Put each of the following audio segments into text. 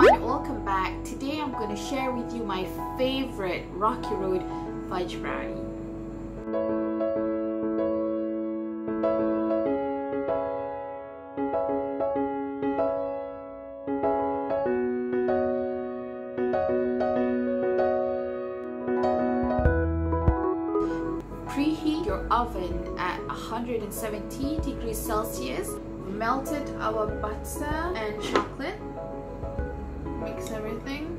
everyone, welcome back. Today I'm going to share with you my favorite Rocky Road fudge brownie. Preheat your oven at 170 degrees Celsius. Melted our butter and chocolate. Mix everything.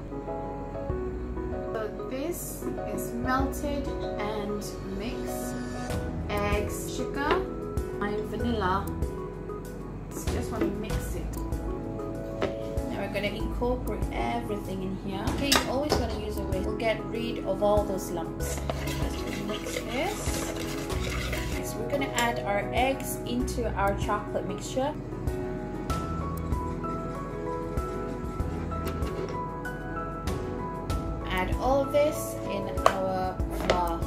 So this is melted and mixed. Eggs, sugar, and vanilla. Just want to mix it. Now we're going to incorporate everything in here. Okay, you always want to use a whisk. We'll get rid of all those lumps. Let's mix this. So we're going to add our eggs into our chocolate mixture. Add all of this in our flour.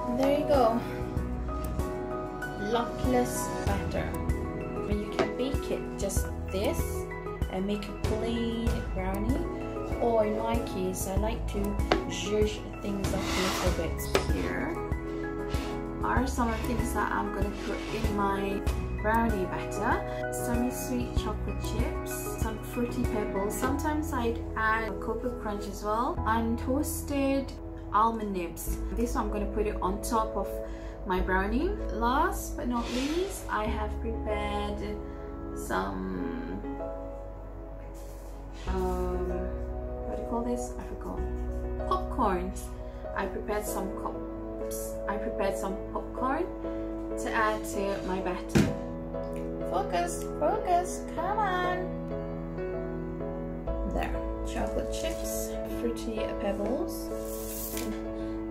And there you go. Lumpless batter. You can bake it just this and make a plain brownie, or in my case I like to zhuzh things up a little bit. Here are some of the things that I'm going to put in my brownie batter. Semi-sweet chocolate chips, some fruity pebbles, sometimes I'd add cocoa crunch as well, and toasted almond nibs. This one I'm going to put it on top of my brownie. Last but not least, I have prepared some what do you call this? I forgot. Popcorns. I prepared some popcorn to add to my batter. Focus, focus, come on. There. Chocolate chips, fruity pebbles,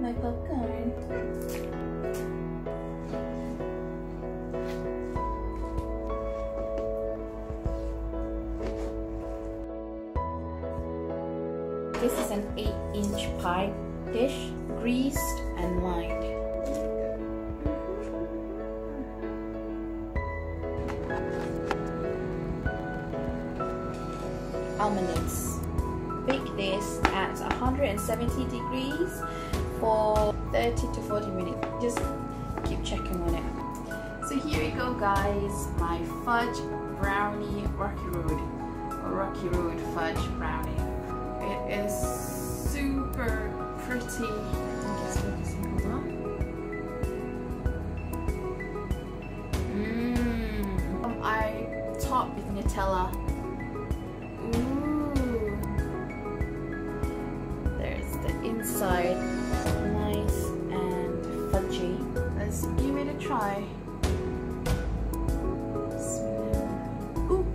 my popcorn. This is an 8-inch pie dish, greased and lined. Almond nibs. Bake this at 170 degrees for 30 to 40 minutes. Just keep checking on it. So here you go, guys, my fudge brownie Rocky Road fudge brownie. It is super pretty. I top with Nutella. Ooh. There's the inside, nice and fudgy. Let's give it a try. Ooh.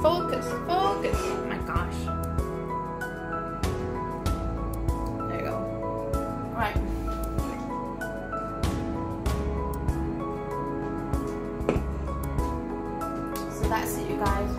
Focus, focus. Oh my gosh. There you go. Alright. So that's it, you guys.